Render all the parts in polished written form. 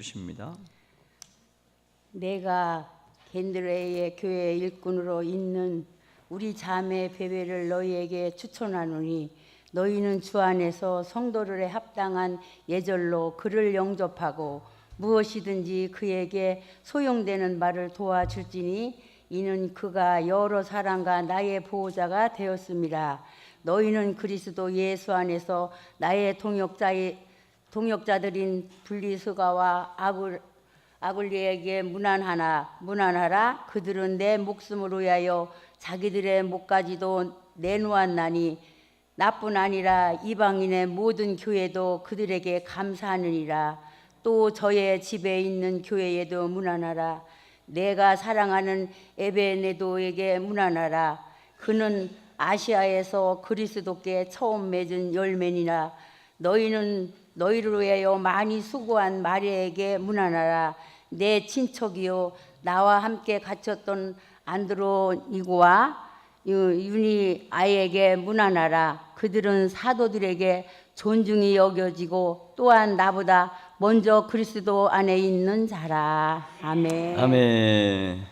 주십니다. 내가 겐드레의 교회 일꾼으로 있는 우리 자매 베베를 너희에게 추천하노니 너희는 주 안에서 성도들에 합당한 예절로 그를 영접하고 무엇이든지 그에게 소용되는 말을 도와줄지니 이는 그가 여러 사람과 나의 보호자가 되었습니다. 너희는 그리스도 예수 안에서 나의 동역자들인 분리스가와 아굴리에게 문안하라. 그들은 내 목숨을 위하여 자기들의 목까지도 내놓았나니 나뿐 아니라 이방인의 모든 교회도 그들에게 감사하느니라. 또 저의 집에 있는 교회에도 문안하라. 내가 사랑하는 에베네도에게 문안하라. 그는 아시아에서 그리스도께 처음 맺은 열매니라. 너희는 너희를 위하여 많이 수고한 마리아에게 문안하라. 내 친척이요 나와 함께 갇혔던 안드로니고와 유니아에게 문안하라. 그들은 사도들에게 존중이 여겨지고 또한 나보다 먼저 그리스도 안에 있는 자라. 아멘. 아멘.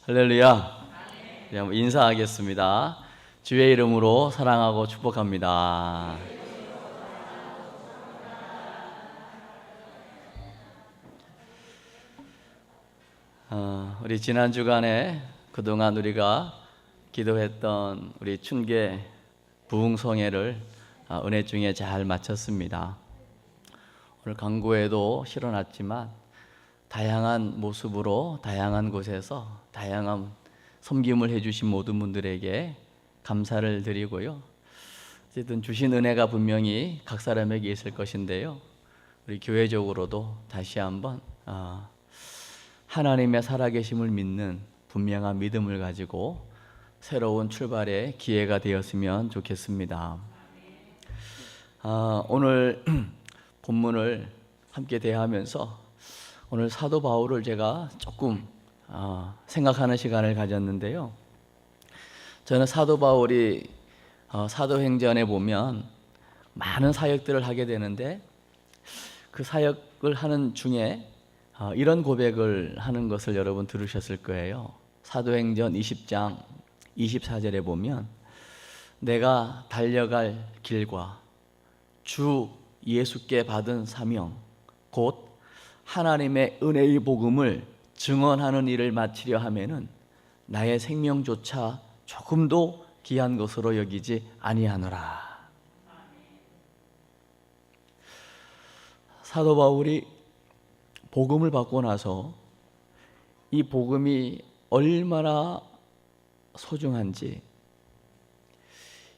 할렐루야. 네, 한번 인사하겠습니다. 주의 이름으로 사랑하고 축복합니다. 우리 지난 주간에 그동안 우리가 기도했던 우리 춘계 부흥성회를 은혜 중에 잘 마쳤습니다. 오늘 강구에도 실어놨지만 다양한 모습으로 다양한 곳에서 다양한 섬김을 해주신 모든 분들에게 감사를 드리고요. 어쨌든 주신 은혜가 분명히 각 사람에게 있을 것인데요. 우리 교회적으로도 다시 한번 하나님의 살아계심을 믿는 분명한 믿음을 가지고 새로운 출발의 기회가 되었으면 좋겠습니다. 오늘 본문을 함께 대하면서 오늘 사도 바울을 제가 조금 생각하는 시간을 가졌는데요. 저는 사도 바울이 사도행전에 보면 많은 사역들을 하게 되는데 그 사역을 하는 중에 이런 고백을 하는 것을 여러분 들으셨을 거예요. 사도행전 20장 24절에 보면 내가 달려갈 길과 주 예수께 받은 사명 곧 하나님의 은혜의 복음을 증언하는 일을 마치려 하면은 나의 생명조차 조금도 귀한 것으로 여기지 아니하노라. 사도 바울이 복음을 받고 나서 이 복음이 얼마나 소중한지,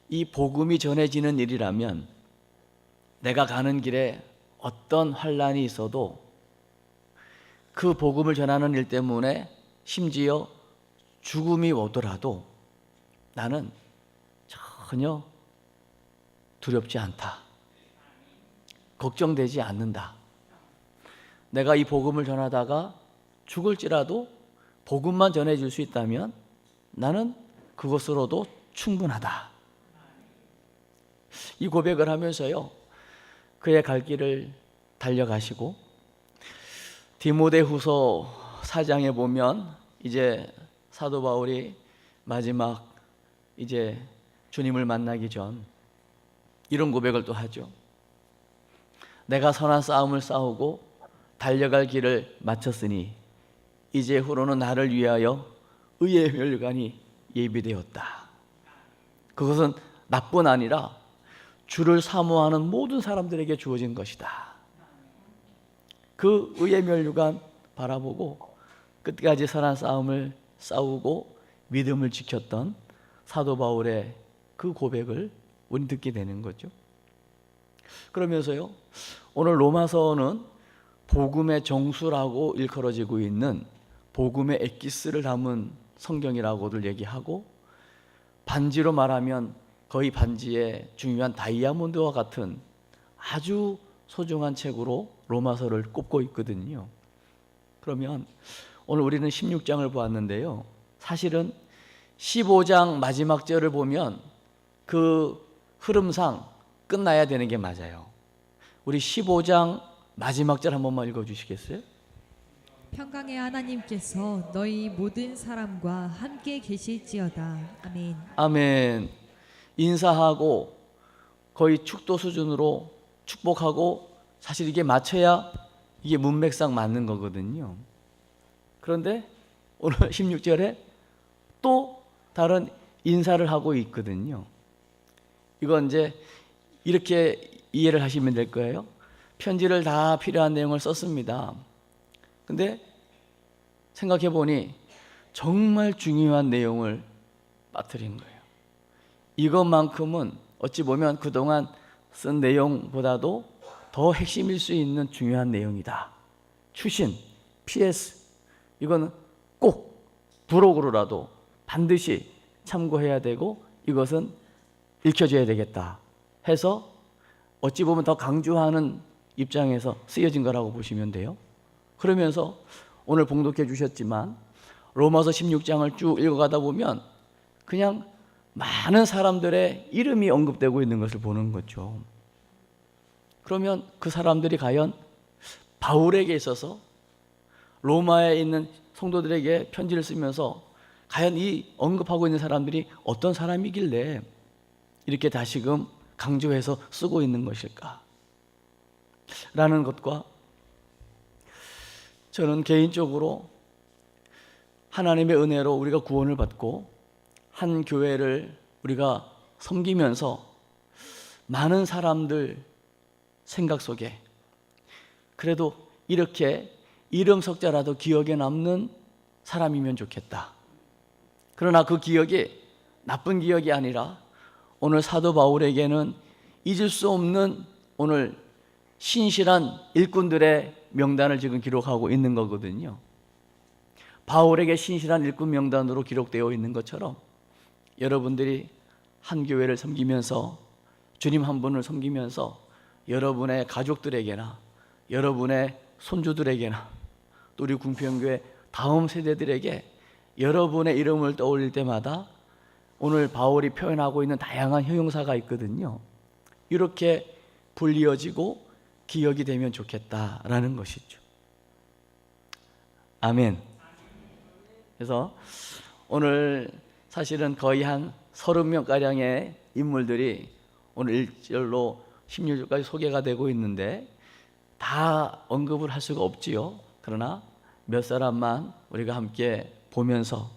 이 복음이 전해지는 일이라면 내가 가는 길에 어떤 환난이 있어도 그 복음을 전하는 일 때문에 심지어 죽음이 오더라도 나는 전혀 두렵지 않다. 걱정되지 않는다. 내가 이 복음을 전하다가 죽을지라도 복음만 전해줄 수 있다면 나는 그것으로도 충분하다. 이 고백을 하면서요, 그의 갈 길을 달려가시고 디모데후서 4장에 보면 이제 사도 바울이 마지막 이제 주님을 만나기 전 이런 고백을 또 하죠. 내가 선한 싸움을 싸우고 달려갈 길을 마쳤으니 이제 후로는 나를 위하여 의의 멸관이 예비되었다. 그것은 나뿐 아니라 주를 사모하는 모든 사람들에게 주어진 것이다. 그 의의 멸류관 바라보고 끝까지 선한 싸움을 싸우고 믿음을 지켰던 사도 바울의 그 고백을 우리 듣게 되는 거죠. 그러면서요, 오늘 로마서는 복음의 정수라고 일컬어지고 있는 복음의 엑기스를 담은 성경이라고들 얘기하고, 반지로 말하면 거의 반지의 중요한 다이아몬드와 같은 아주 소중한 책으로 로마서를 꼽고 있거든요. 그러면 오늘 우리는 16장을 보았는데요, 사실은 15장 마지막 절을 보면 그 흐름상 끝나야 되는 게 맞아요. 우리 15장 마지막 절 한 번만 읽어주시겠어요? 평강의 하나님께서 너희 모든 사람과 함께 계실지어다. 아멘. 아멘. 인사하고 거의 축도 수준으로 축복하고 사실 이게 맞춰야 이게 문맥상 맞는 거거든요. 그런데 오늘 16절에 또 다른 인사를 하고 있거든요. 이건 이제 이렇게 이해를 하시면 될 거예요. 편지를 다 필요한 내용을 썼습니다. 근데 생각해 보니 정말 중요한 내용을 빠뜨린 거예요. 이것만큼은 어찌 보면 그동안 쓴 내용보다도 더 핵심일 수 있는 중요한 내용이다. 추신, PS 이거는 꼭 부록으로라도 반드시 참고해야 되고 이것은 읽혀줘야 되겠다 해서 어찌 보면 더 강조하는 입장에서 쓰여진 거라고 보시면 돼요. 그러면서 오늘 봉독해 주셨지만 로마서 16장을 쭉 읽어가다 보면 그냥 많은 사람들의 이름이 언급되고 있는 것을 보는 거죠. 그러면 그 사람들이 과연 바울에게 있어서 로마에 있는 성도들에게 편지를 쓰면서 과연 이 언급하고 있는 사람들이 어떤 사람이길래 이렇게 다시금 강조해서 쓰고 있는 것일까? 라는 것과 저는 개인적으로 하나님의 은혜로 우리가 구원을 받고 한 교회를 우리가 섬기면서 많은 사람들 생각 속에 그래도 이렇게 이름 석자라도 기억에 남는 사람이면 좋겠다. 그러나 그 기억이 나쁜 기억이 아니라 오늘 사도 바울에게는 잊을 수 없는 오늘 신실한 일꾼들의 명단을 지금 기록하고 있는 거거든요. 바울에게 신실한 일꾼 명단으로 기록되어 있는 것처럼 여러분들이 한 교회를 섬기면서 주님 한 분을 섬기면서 여러분의 가족들에게나 여러분의 손주들에게나 또 우리 궁평교회 다음 세대들에게 여러분의 이름을 떠올릴 때마다 오늘 바울이 표현하고 있는 다양한 형용사가 있거든요. 이렇게 불리어지고 기억이 되면 좋겠다라는 것이죠. 아멘. 그래서 오늘 사실은 거의 한 30명가량의 인물들이 오늘 1절로 16절까지 소개가 되고 있는데 다 언급을 할 수가 없지요. 그러나 몇 사람만 우리가 함께 보면서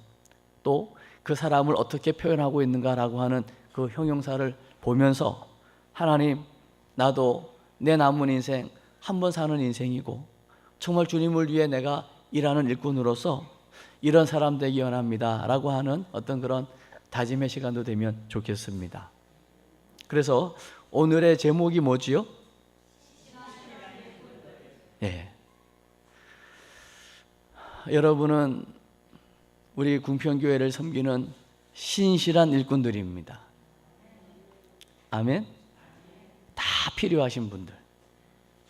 또 그 사람을 어떻게 표현하고 있는가라고 하는 그 형용사를 보면서 하나님, 나도 내 남은 인생 한 번 사는 인생이고 정말 주님을 위해 내가 일하는 일꾼으로서 이런 사람 되기 원합니다 라고 하는 어떤 그런 다짐의 시간도 되면 좋겠습니다. 그래서 오늘의 제목이 뭐지요? 예. 여러분은 우리 궁평교회를 섬기는 신실한 일꾼들입니다. 아멘. 다 필요하신 분들,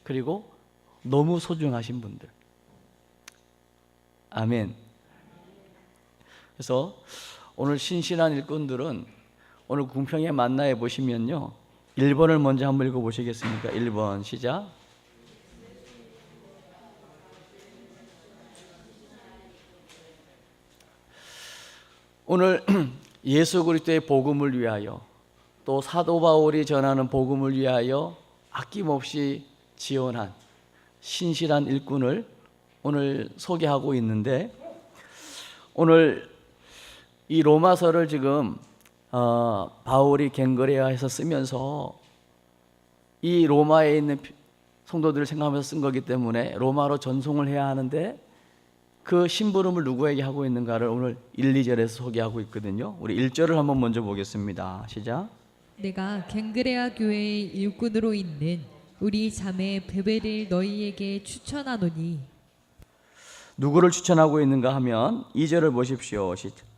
그리고 너무 소중하신 분들. 아멘. 그래서 오늘 신실한 일꾼들은 오늘 궁평에 만나해 보시면요, 1번을 먼저 한번 읽어 보시겠습니까? 1번 시작. 오늘 예수 그리스도의 복음을 위하여 또 사도 바울이 전하는 복음을 위하여 아낌없이 지원한 신실한 일꾼을 오늘 소개하고 있는데, 오늘 이 로마서를 지금 바울이 갱그레아에서 쓰면서 이 로마에 있는 성도들을 생각하면서 쓴 거기 때문에 로마로 전송을 해야 하는데 그 심부름을 누구에게 하고 있는가를 오늘 1, 2절에서 소개하고 있거든요. 우리 1절을 한번 먼저 보겠습니다. 시작. 내가 갱그레아 교회의 일꾼으로 있는 우리 자매 베베를 너희에게 추천하노니. 누구를 추천하고 있는가 하면 2절을 보십시오.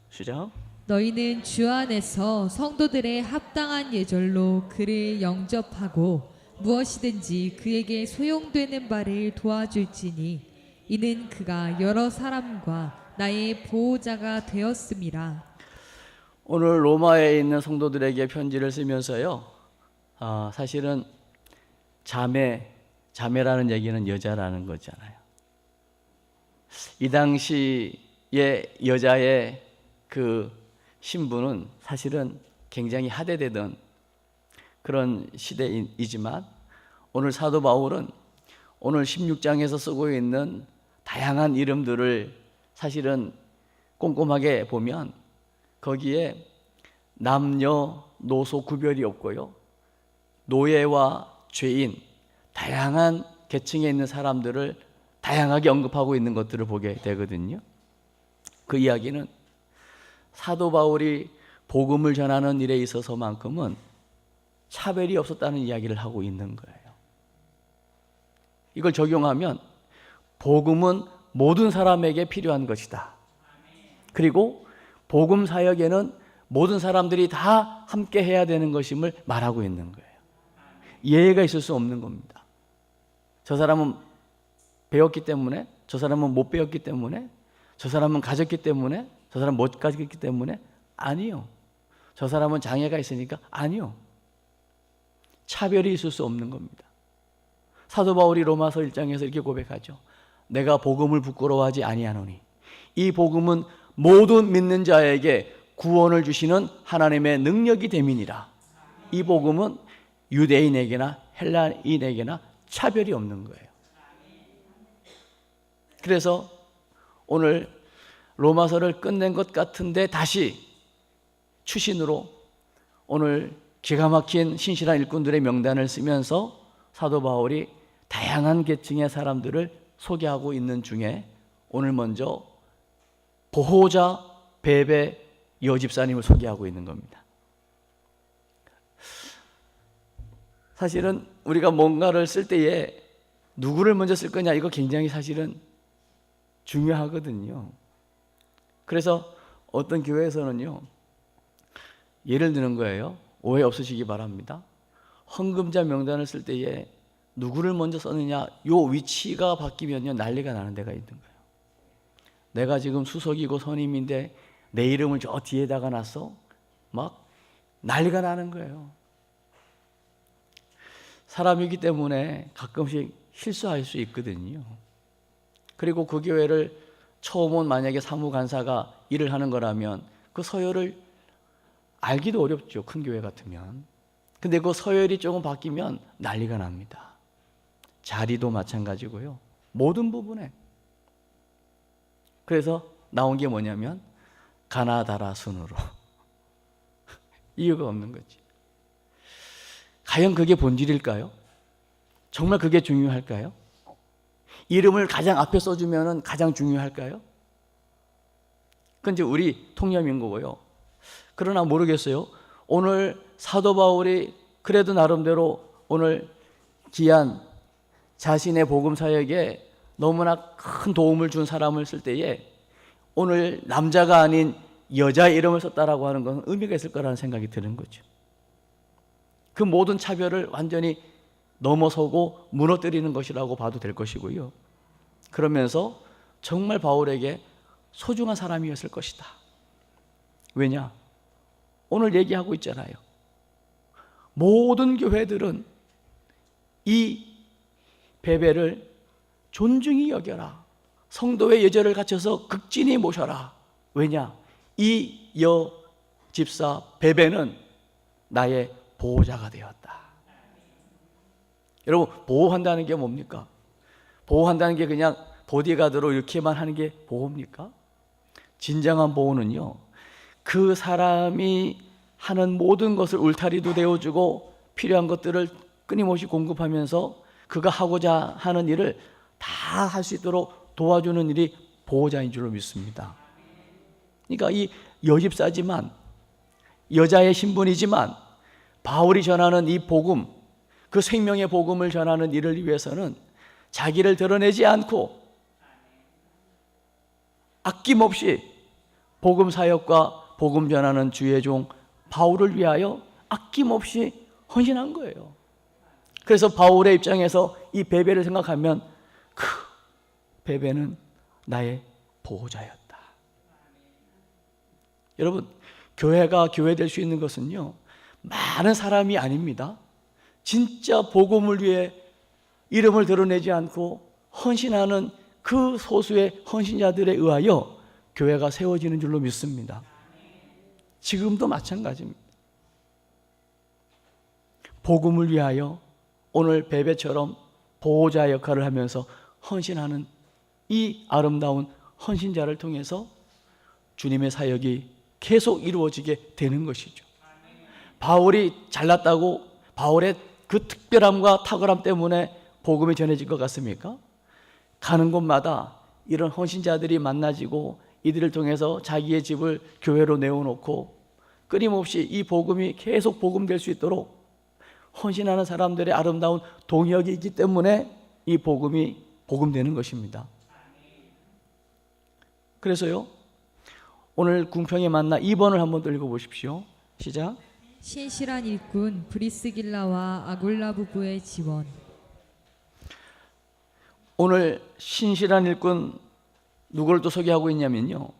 시작. 너희는 주 안에서 성도들의 합당한 예절로 그를 영접하고 무엇이든지 그에게 소용되는 바를 도와줄지니 이는 그가 여러 사람과 나의 보호자가 되었음이라. 오늘 로마에 있는 성도들에게 편지를 쓰면서요, 사실은 자매, 자매라는 얘기는 여자라는 거잖아요. 이 당시의 여자의 그 신분은 사실은 굉장히 하대되던 그런 시대이지만 오늘 사도 바울은 오늘 16장에서 쓰고 있는 다양한 이름들을 사실은 꼼꼼하게 보면 거기에 남녀노소 구별이 없고요, 노예와 죄인, 다양한 계층에 있는 사람들을 다양하게 언급하고 있는 것들을 보게 되거든요. 그 이야기는 사도 바울이 복음을 전하는 일에 있어서만큼은 차별이 없었다는 이야기를 하고 있는 거예요. 이걸 적용하면 복음은 모든 사람에게 필요한 것이다. 그리고 복음 사역에는 모든 사람들이 다 함께 해야 되는 것임을 말하고 있는 거예요. 예외가 있을 수 없는 겁니다. 저 사람은 배웠기 때문에, 저 사람은 못 배웠기 때문에, 저 사람은 가졌기 때문에, 저 사람은 못 가졌기 때문에, 아니요. 저 사람은 장애가 있으니까, 아니요. 차별이 있을 수 없는 겁니다. 사도 바울이 로마서 1장에서 이렇게 고백하죠. 내가 복음을 부끄러워하지 아니하노니 이 복음은 모든 믿는 자에게 구원을 주시는 하나님의 능력이 됨이니라. 이 복음은 유대인에게나 헬라인에게나 차별이 없는 거예요. 그래서 오늘 로마서를 끝낸 것 같은데 다시 추신으로 오늘 기가 막힌 신실한 일꾼들의 명단을 쓰면서 사도 바울이 다양한 계층의 사람들을 소개하고 있는 중에 오늘 먼저 보호자 베베 여집사님을 소개하고 있는 겁니다. 사실은 우리가 뭔가를 쓸 때에 누구를 먼저 쓸 거냐, 이거 굉장히 사실은 중요하거든요. 그래서 어떤 교회에서는요, 예를 드는 거예요. 오해 없으시기 바랍니다. 헌금자 명단을 쓸 때에 누구를 먼저 썼느냐, 요 위치가 바뀌면요 난리가 나는 데가 있는 거예요. 내가 지금 수석이고 선임인데 내 이름을 저 뒤에다가 놨어? 막 난리가 나는 거예요. 사람이기 때문에 가끔씩 실수할 수 있거든요. 그리고 그 교회를 처음 온 만약에 사무간사가 일을 하는 거라면 그 서열을 알기도 어렵죠. 큰 교회 같으면. 근데 그 서열이 조금 바뀌면 난리가 납니다. 자리도 마찬가지고요. 모든 부분에. 그래서 나온 게 뭐냐면 가나다라 순으로. 이유가 없는 거지. 과연 그게 본질일까요? 정말 그게 중요할까요? 이름을 가장 앞에 써주면 가장 중요할까요? 그건 이제 우리 통념인 거고요. 그러나 모르겠어요. 오늘 사도 바울이 그래도 나름대로 오늘 귀한 자신의 복음 사역에 너무나 큰 도움을 준 사람을 쓸 때에 오늘 남자가 아닌 여자 이름을 썼다라고 하는 것은 의미가 있을 거라는 생각이 드는 거죠. 그 모든 차별을 완전히 넘어서고 무너뜨리는 것이라고 봐도 될 것이고요. 그러면서 정말 바울에게 소중한 사람이었을 것이다. 왜냐? 오늘 얘기하고 있잖아요. 모든 교회들은 이 베베를 존중히 여겨라. 성도의 예절을 갖춰서 극진히 모셔라. 왜냐? 이 여집사 베베는 나의 보호자가 되었다. 여러분, 보호한다는 게 뭡니까? 보호한다는 게 그냥 보디가드로 이렇게만 하는 게 보호입니까? 진정한 보호는요, 그 사람이 하는 모든 것을 울타리도 되어주고 필요한 것들을 끊임없이 공급하면서 그가 하고자 하는 일을 다 할 수 있도록 도와주는 일이 보호자인 줄로 믿습니다. 그러니까 이 여집사지만, 여자의 신분이지만 바울이 전하는 이 복음, 그 생명의 복음을 전하는 일을 위해서는 자기를 드러내지 않고 아낌없이 복음 사역과 복음 전하는 주의 종 바울을 위하여 아낌없이 헌신한 거예요. 그래서 바울의 입장에서 이 베베를 생각하면 그 베베는 나의 보호자였다. 여러분, 교회가 교회 될 수 있는 것은요, 많은 사람이 아닙니다. 진짜 복음을 위해 이름을 드러내지 않고 헌신하는 그 소수의 헌신자들에 의하여 교회가 세워지는 줄로 믿습니다. 지금도 마찬가지입니다. 복음을 위하여 오늘 베베처럼 보호자 역할을 하면서 헌신하는 이 아름다운 헌신자를 통해서 주님의 사역이 계속 이루어지게 되는 것이죠. 바울이 잘났다고 바울의 그 특별함과 탁월함 때문에 복음이 전해질 것 같습니까? 가는 곳마다 이런 헌신자들이 만나지고 이들을 통해서 자기의 집을 교회로 내어놓고 끊임없이 이 복음이 계속 복음될 수 있도록 헌신하는 사람들의 아름다운 동역이 있기 때문에 이 복음이 복음되는 것입니다. 그래서요, 오늘 궁평에 만나 2번을 한번 더 읽어보십시오. 시작. 신실한 일꾼 브리스길라와 아굴라 부부의 지원. 오늘 신실한 일꾼 누구를 또 소개하고 있냐면요,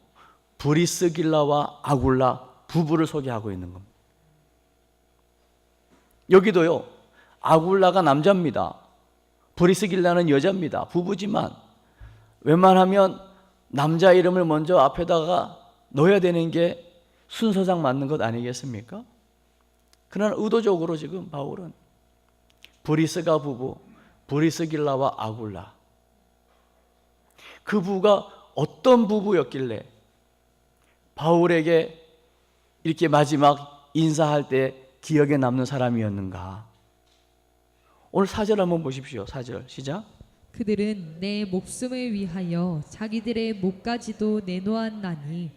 브리스길라와 아굴라 부부를 소개하고 있는 겁니다. 여기도요, 아굴라가 남자입니다. 브리스길라는 여자입니다. 부부지만 웬만하면 남자 이름을 먼저 앞에다가 넣어야 되는 게 순서상 맞는 것 아니겠습니까? 그러나 의도적으로 지금 바울은 브리스가 부부, 브리스길라와 아굴라, 그 부부가 어떤 부부였길래 바울에게 이렇게 마지막 인사할 때 기억에 남는 사람이었는가? 오늘 4절 한번 보십시오. 4절 시작. 그들은 내 목숨을 위하여 자기들의 목까지도 내놓았나니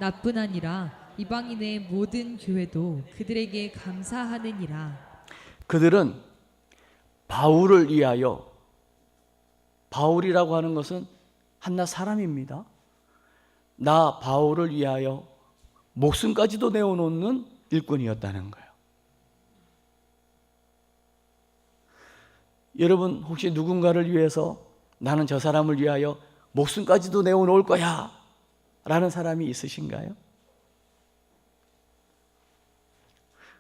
나뿐 아니라 이방인의 모든 교회도 그들에게 감사하느니라. 그들은 바울을 위하여, 바울이라고 하는 것은 한낱 사람입니다. 나 바울을 위하여 목숨까지도 내어놓는 일꾼이었다는 거예요. 여러분 혹시 누군가를 위해서 나는 저 사람을 위하여 목숨까지도 내어놓을 거야 라는 사람이 있으신가요?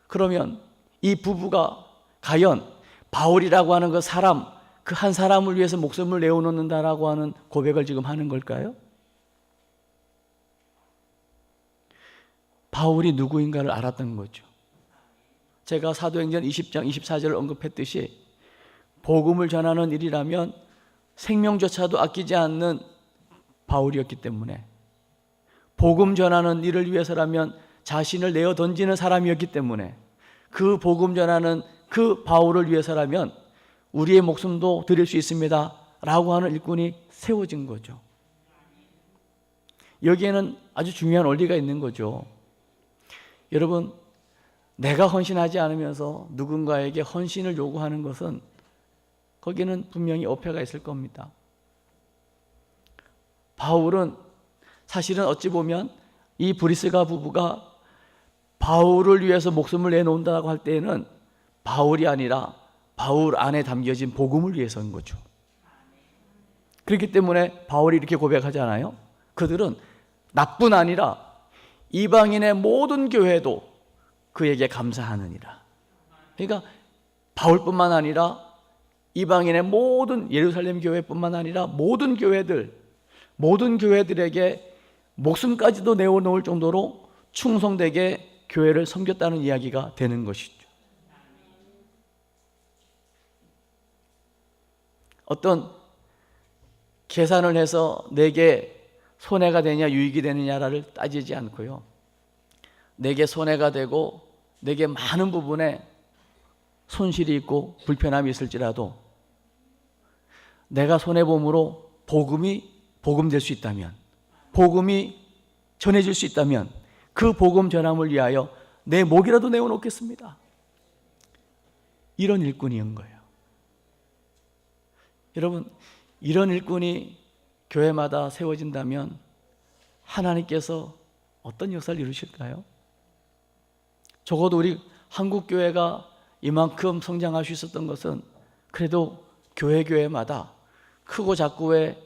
그러면 이 부부가 과연 바울이라고 하는 그 사람, 그 한 사람을 위해서 목숨을 내어놓는다라고 하는 고백을 지금 하는 걸까요? 바울이 누구인가를 알았던 거죠. 제가 사도행전 20장 24절을 언급했듯이 복음을 전하는 일이라면 생명조차도 아끼지 않는 바울이었기 때문에, 복음 전하는 일을 위해서라면 자신을 내어 던지는 사람이었기 때문에, 그 복음 전하는 그 바울을 위해서라면 우리의 목숨도 드릴 수 있습니다 라고 하는 일꾼이 세워진 거죠. 여기에는 아주 중요한 원리가 있는 거죠. 여러분, 내가 헌신하지 않으면서 누군가에게 헌신을 요구하는 것은 거기는 분명히 어폐가 있을 겁니다. 바울은 사실은 어찌 보면 이 브리스가 부부가 바울을 위해서 목숨을 내놓는다고 할 때에는 바울이 아니라 바울 안에 담겨진 복음을 위해서인 거죠. 그렇기 때문에 바울이 이렇게 고백하잖아요. 그들은 나뿐 아니라 이방인의 모든 교회도 그에게 감사하느니라. 그러니까 바울뿐만 아니라 이방인의 모든 예루살렘 교회뿐만 아니라 모든 교회들에게 목숨까지도 내어놓을 정도로 충성되게 교회를 섬겼다는 이야기가 되는 것이죠. 어떤 계산을 해서 내게 손해가 되냐 유익이 되느냐를 따지지 않고요, 내게 손해가 되고 내게 많은 부분에 손실이 있고 불편함이 있을지라도 내가 손해봄으로 복음이 복음될 수 있다면, 복음이 전해질 수 있다면 그 복음 전함을 위하여 내 목이라도 내어놓겠습니다. 이런 일꾼이인 거예요. 여러분, 이런 일꾼이 교회마다 세워진다면 하나님께서 어떤 역사를 이루실까요? 적어도 우리 한국교회가 이만큼 성장할 수 있었던 것은 그래도 교회마다 크고 작고의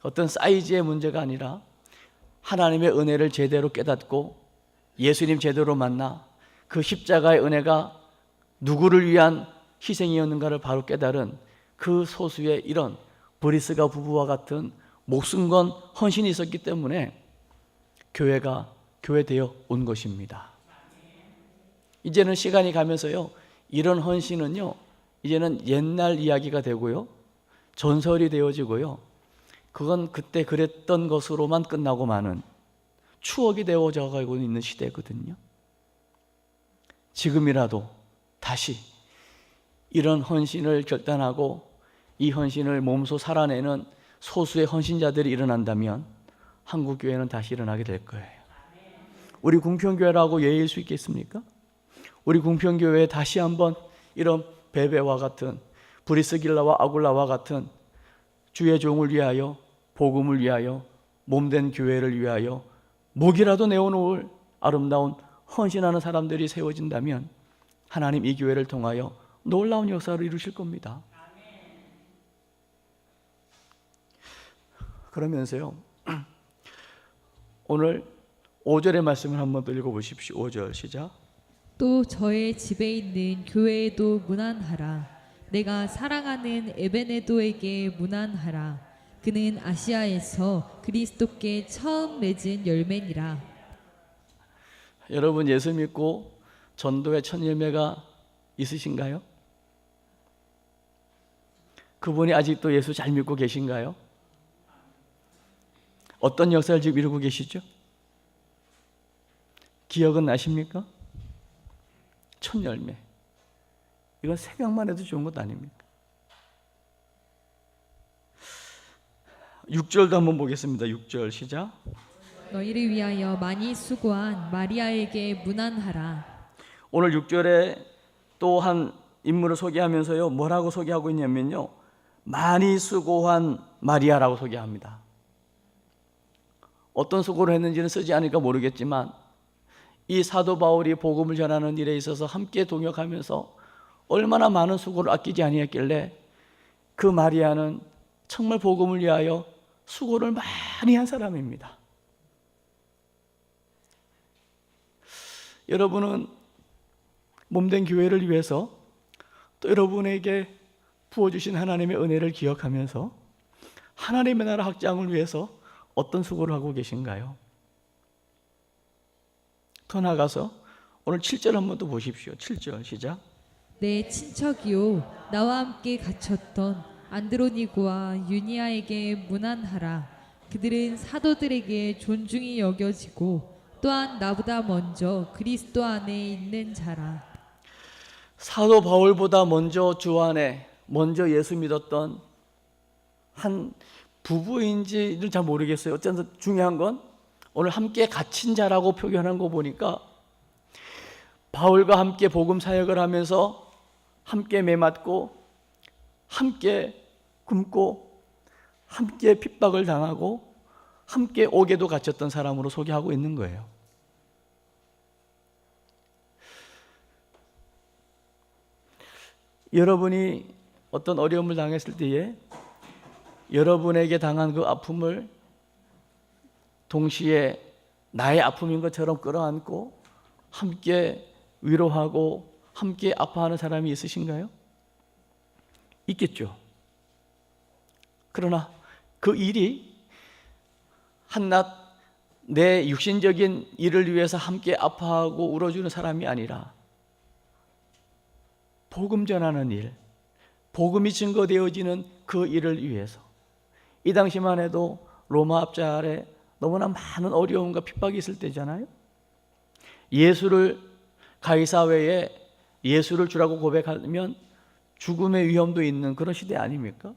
어떤 사이즈의 문제가 아니라 하나님의 은혜를 제대로 깨닫고 예수님 제대로 만나 그 십자가의 은혜가 누구를 위한 희생이었는가를 바로 깨달은 그 그 소수의 이런 브리스가 부부와 같은 목숨 건 헌신이 있었기 때문에 교회가 교회되어 온 것입니다. 이제는 시간이 가면서요, 이런 헌신은요, 이제는 옛날 이야기가 되고요, 전설이 되어지고요, 그건 그때 그랬던 것으로만 끝나고 마는 추억이 되어져 가고 있는 시대거든요. 지금이라도 다시 이런 헌신을 결단하고 이 헌신을 몸소 살아내는 소수의 헌신자들이 일어난다면 한국 교회는 다시 일어나게 될 거예요. 우리 궁평교회라고 예일 수 있겠습니까? 우리 궁평교회에 다시 한번 이런 베베와 같은, 브리스길라와 아굴라와 같은 주의 종을 위하여, 복음을 위하여, 몸된 교회를 위하여 목이라도 내어놓을 아름다운 헌신하는 사람들이 세워진다면 하나님 이 교회를 통하여 놀라운 역사를 이루실 겁니다. 그러면서요, 오늘 5절의 말씀을 한번 더 읽어보십시오. 5절 시작. 또 저의 집에 있는 교회에도 문안하라. 내가 사랑하는 에베네도에게 문안하라. 그는 아시아에서 그리스도께 처음 맺은 열매니라. 여러분 예수 믿고 전도의 첫 열매가 있으신가요? 그분이 아직도 예수 잘 믿고 계신가요? 어떤 역사를 지금 이루고 계시죠? 기억은 나십니까? 첫 열매. 이건 생각만 해도 좋은 것 아닙니까? 6절도 한번 보겠습니다. 6절 시작. 너희를 위하여 많이 수고한 마리아에게 문안하라. 오늘 6절에 또 한 인물을 소개하면서요, 뭐라고 소개하고 있냐면요, 많이 수고한 마리아라고 소개합니다. 어떤 수고를 했는지는 쓰지 않으니까 모르겠지만 이 사도 바울이 복음을 전하는 일에 있어서 함께 동역하면서 얼마나 많은 수고를 아끼지 아니했길래 그 마리아는 정말 복음을 위하여 수고를 많이 한 사람입니다. 여러분은 몸된 교회를 위해서 또 여러분에게 부어주신 하나님의 은혜를 기억하면서 하나님의 나라 확장을 위해서 어떤 수고를 하고 계신가요? 더 나아가서 오늘 7절 한번 또 보십시오. 7절 시작. 내 친척이요 나와 함께 갇혔던 안드로니고와 유니아에게 문안하라. 그들은 사도들에게 존중이 여겨지고 또한 나보다 먼저 그리스도 안에 있는 자라. 사도 바울보다 먼저 주 안에 먼저 예수 믿었던 한 부부인지는 잘 모르겠어요. 어쨌든 중요한 건 오늘 함께 갇힌 자라고 표현한 거 보니까 바울과 함께 복음 사역을 하면서 함께 매맞고 함께 굶고 함께 핍박을 당하고 함께 옥에도 갇혔던 사람으로 소개하고 있는 거예요. 여러분이 어떤 어려움을 당했을 때에 여러분에게 당한 그 아픔을 동시에 나의 아픔인 것처럼 끌어안고 함께 위로하고 함께 아파하는 사람이 있으신가요? 있겠죠. 그러나 그 일이 한낱 내 육신적인 일을 위해서 함께 아파하고 울어주는 사람이 아니라 복음 전하는 일, 복음이 증거되어지는 그 일을 위해서. 이 당시만 해도 로마 압제 아래 너무나 많은 어려움과 핍박이 있을 때잖아요. 예수를 가이사회에 예수를 주라고 고백하면 죽음의 위험도 있는 그런 시대 아닙니까?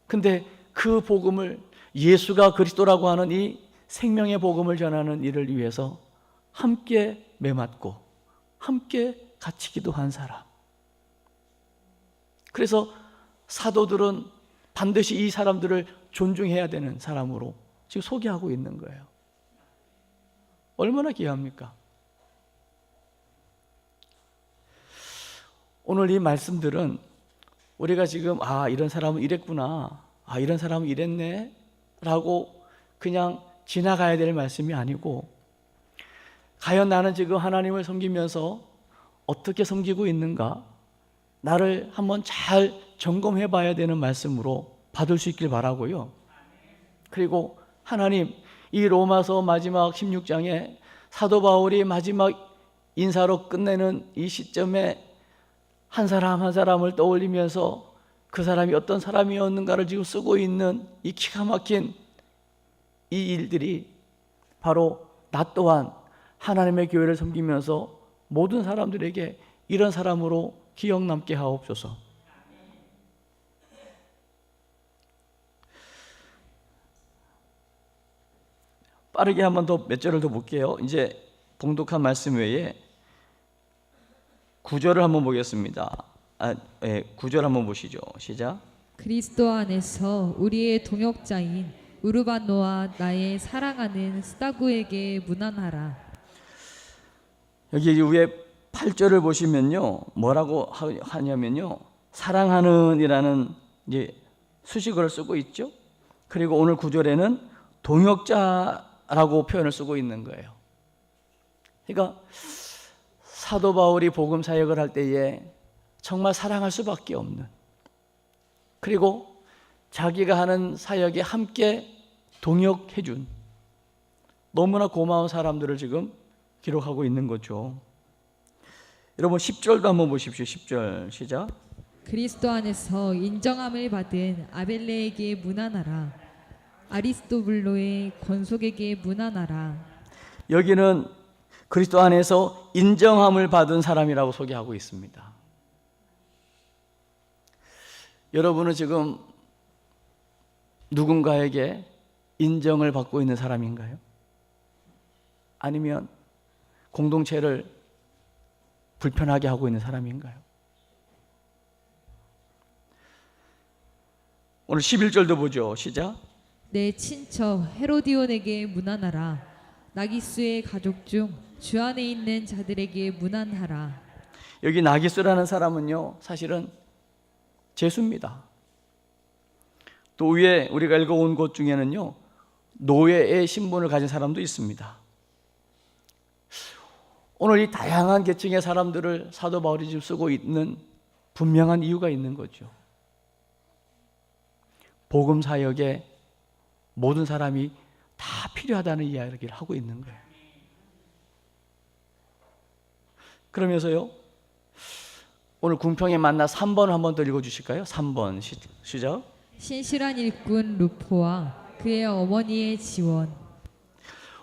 근데 그 복음을, 예수가 그리스도라고 하는 이 생명의 복음을 전하는 일을 위해서 함께 매맞고 함께 갇히기도 한 사람. 그래서 사도들은 반드시 이 사람들을 존중해야 되는 사람으로 지금 소개하고 있는 거예요. 얼마나 귀합니까? 오늘 이 말씀들은 우리가 지금 이런 사람은 이랬구나, 이런 사람은 이랬네 라고 그냥 지나가야 될 말씀이 아니고, 과연 나는 지금 하나님을 섬기면서 어떻게 섬기고 있는가, 나를 한번 잘 점검해 봐야 되는 말씀으로 받을 수 있길 바라고요. 그리고 하나님, 이 로마서 마지막 16장에 사도 바울이 마지막 인사로 끝내는 이 시점에 한 사람 한 사람을 떠올리면서 그 사람이 어떤 사람이었는가를 지금 쓰고 있는 이 기가 막힌 이 일들이 바로 나 또한 하나님의 교회를 섬기면서 모든 사람들에게 이런 사람으로 기억 남게 하옵소서. 빠르게 한번 더 몇 절을 더 볼게요. 이제 봉독한 말씀 외에 9절을 한번 보겠습니다. 9절 한번 보시죠. 시작. 그리스도 안에서 우리의 동역자인 우르바노와 나의 사랑하는 스타구에게 문안하라. 여기 위에 8절을 보시면요, 뭐라고 하냐면요, 사랑하는이라는 이제 수식어를 쓰고 있죠. 그리고 오늘 9절에는 동역자라고 표현을 쓰고 있는 거예요. 그러니까 사도 바울이 복음 사역을 할 때에 정말 사랑할 수밖에 없는, 그리고 자기가 하는 사역에 함께 동역해 준 너무나 고마운 사람들을 지금 기록하고 있는 거죠. 여러분 10절도 한번 보십시오. 10절 시작. 그리스도 안에서 인정함을 받은 아벨레에게 문안하라. 아리스토블로의 권속에게 문안하라. 여기는 그리스도 안에서 인정함을 받은 사람이라고 소개하고 있습니다. 여러분은 지금 누군가에게 인정을 받고 있는 사람인가요? 아니면 공동체를 불편하게 하고 있는 사람인가요? 오늘 11절도 보죠. 시작. 내 친척 헤로디온에게 문안하라. 나기수의 가족 중 주 안에 있는 자들에게 문안하라. 여기 나기수라는 사람은요, 사실은 제수입니다. 또 위에 우리가 읽어온 곳 중에는요, 노예의 신분을 가진 사람도 있습니다. 오늘 이 다양한 계층의 사람들을 사도 바울이 지금 쓰고 있는 분명한 이유가 있는 거죠. 복음 사역에 모든 사람이 다 필요하다는 이야기를 하고 있는 거예요. 그러면서요, 오늘 궁평에 만나 3번 한번 더 읽어주실까요? 3번 시작. 신실한 일꾼 루포와 그의 어머니의 지원.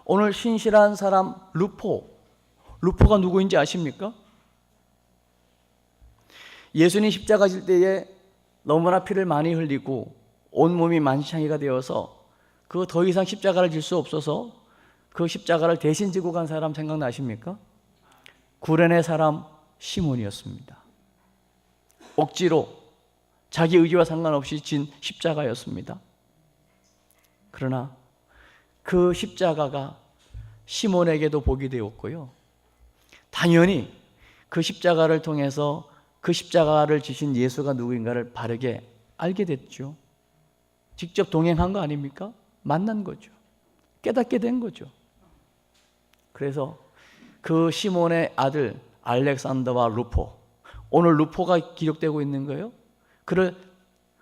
오늘 신실한 사람 루포가 누구인지 아십니까? 예수님 십자가 질 때에 너무나 피를 많이 흘리고 온몸이 만신창이가 되어서 그 더 이상 십자가를 질 수 없어서 그 십자가를 대신 지고 간 사람 생각나십니까? 구레네 사람 시몬이었습니다. 억지로 자기 의지와 상관없이 진 십자가였습니다. 그러나 그 십자가가 시몬에게도 복이 되었고요, 당연히 그 십자가를 통해서 그 십자가를 지신 예수가 누구인가를 바르게 알게 됐죠. 직접 동행한 거 아닙니까? 만난 거죠. 깨닫게 된 거죠. 그래서 그 시몬의 아들 알렉산더와 루포, 오늘 루포가 기록되고 있는 거예요. 그를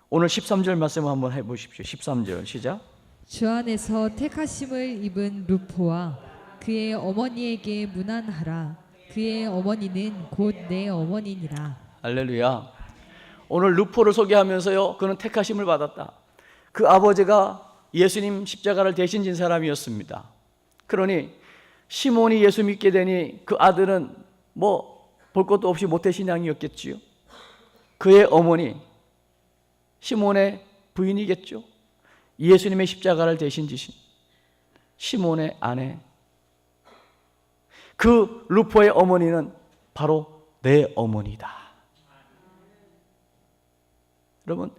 오늘 13절 말씀을 한번 해보십시오. 13절 시작. 주 안에서 택하심을 입은 루포와 그의 어머니에게 문안하라. 그의 어머니는 곧 내 어머니니라. 할렐루야. 오늘 루포를 소개하면서요, 그는 택하심을 받았다. 그 아버지가 예수님 십자가를 대신 진 사람이었습니다. 그러니 시몬이 예수 믿게 되니 그 아들은 볼 것도 없이 모태신앙이었겠지요. 그의 어머니 시몬의 부인이겠죠. 예수님의 십자가를 대신 지신 시몬의 아내, 그 루포의 어머니는 바로 내 어머니다. 여러분,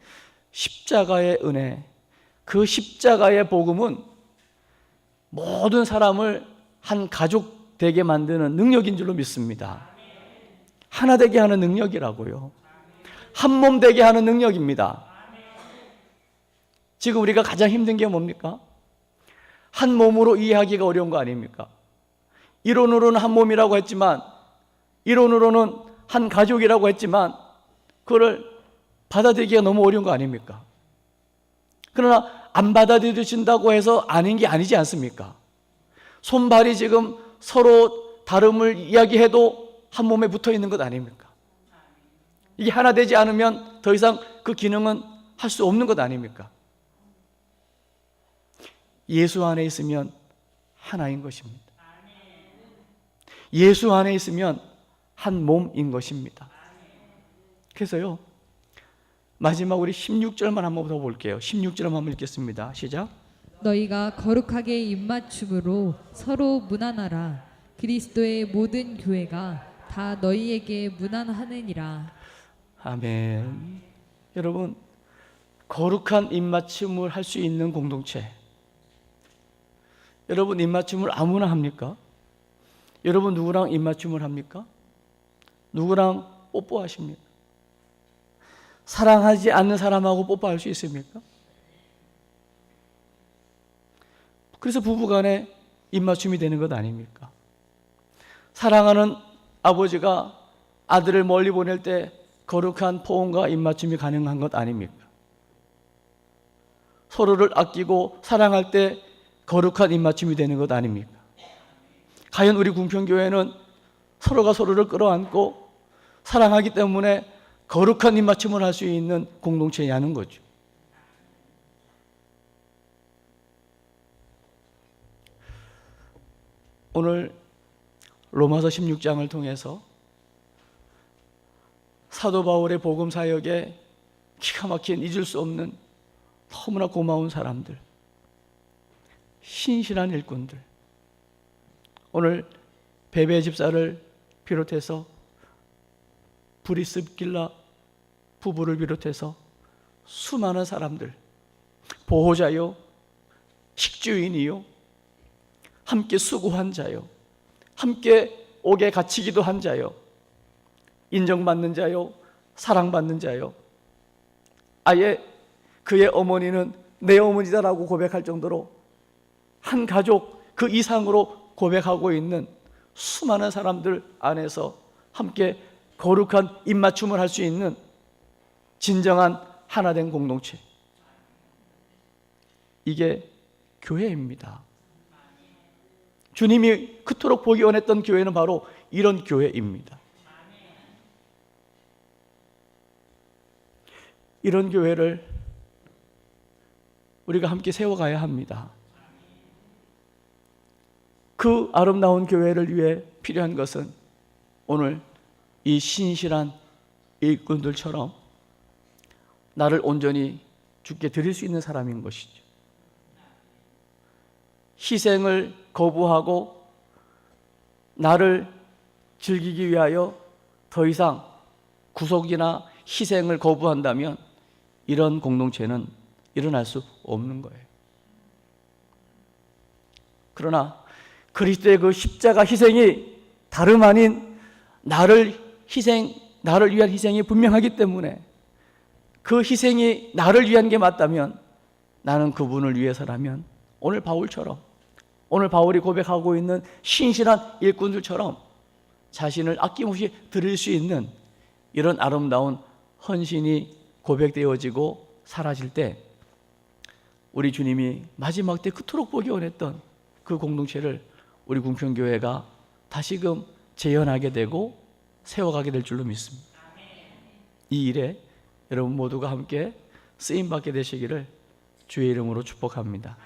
십자가의 은혜, 그 십자가의 복음은 모든 사람을 한 가족 되게 만드는 능력인 줄로 믿습니다. 하나 되게 하는 능력이라고요. 한 몸 되게 하는 능력입니다. 지금 우리가 가장 힘든 게 뭡니까? 한 몸으로 이해하기가 어려운 거 아닙니까? 이론으로는 한 몸이라고 했지만, 이론으로는 한 가족이라고 했지만, 그걸 받아들이기가 너무 어려운 거 아닙니까? 그러나 안 받아들여진다고 해서 아닌 게 아니지 않습니까? 손발이 지금 서로 다름을 이야기해도 한 몸에 붙어 있는 것 아닙니까? 이게 하나 되지 않으면 더 이상 그 기능은 할 수 없는 것 아닙니까? 예수 안에 있으면 하나인 것입니다. 예수 안에 있으면 한 몸인 것입니다. 그래서요, 마지막 우리 16절만 한번 더 볼게요. 16절 한번 읽겠습니다. 시작. 너희가 거룩하게 입맞춤으로 서로 문안하라. 그리스도의 모든 교회가 다 너희에게 문안하느니라. 아멘. 여러분, 거룩한 입맞춤을 할 수 있는 공동체. 여러분, 입맞춤을 아무나 합니까? 여러분, 누구랑 입맞춤을 합니까? 누구랑 뽀뽀하십니까? 사랑하지 않는 사람하고 뽀뽀할 수 있습니까? 그래서 부부간에 입맞춤이 되는 것 아닙니까? 사랑하는 아버지가 아들을 멀리 보낼 때 거룩한 포옹과 입맞춤이 가능한 것 아닙니까? 서로를 아끼고 사랑할 때 거룩한 입맞춤이 되는 것 아닙니까? 과연 우리 궁평교회는 서로가 서로를 끌어안고 사랑하기 때문에 거룩한 입맞춤을 할 수 있는 공동체냐는 거죠. 오늘 로마서 16장을 통해서 사도 바울의 복음 사역에 기가 막힌 잊을 수 없는 너무나 고마운 사람들, 신실한 일꾼들, 오늘 베베 집사를 비롯해서 브리스길라 부부를 비롯해서 수많은 사람들, 보호자요, 식주인이요, 함께 수고한 자요, 함께 옥에 갇히기도 한 자요, 인정받는 자요, 사랑받는 자요, 아예 그의 어머니는 내 어머니다라고 고백할 정도로 한 가족 그 이상으로 고백하고 있는 수많은 사람들 안에서 함께 거룩한 입맞춤을 할 수 있는 진정한 하나된 공동체, 이게 교회입니다. 주님이 그토록 보기 원했던 교회는 바로 이런 교회입니다. 이런 교회를 우리가 함께 세워가야 합니다. 그 아름다운 교회를 위해 필요한 것은 오늘 이 신실한 일꾼들처럼 나를 온전히 주께 드릴 수 있는 사람인 것이죠. 희생을 거부하고 나를 즐기기 위하여 더 이상 구속이나 희생을 거부한다면 이런 공동체는 일어날 수 없는 거예요. 그러나 그리스도의 그 십자가 희생이 다름 아닌 나를 위한 희생이 분명하기 때문에 그 희생이 나를 위한 게 맞다면 나는 그분을 위해서라면 오늘 바울처럼, 오늘 바울이 고백하고 있는 신실한 일꾼들처럼 자신을 아낌없이 드릴 수 있는 이런 아름다운 헌신이 고백되어지고 사라질 때 우리 주님이 마지막 때 그토록 보기 원했던 그 공동체를 우리 궁평교회가 다시금 재현하게 되고 세워가게 될 줄로 믿습니다. 이 일에 여러분 모두가 함께 쓰임받게 되시기를 주의 이름으로 축복합니다.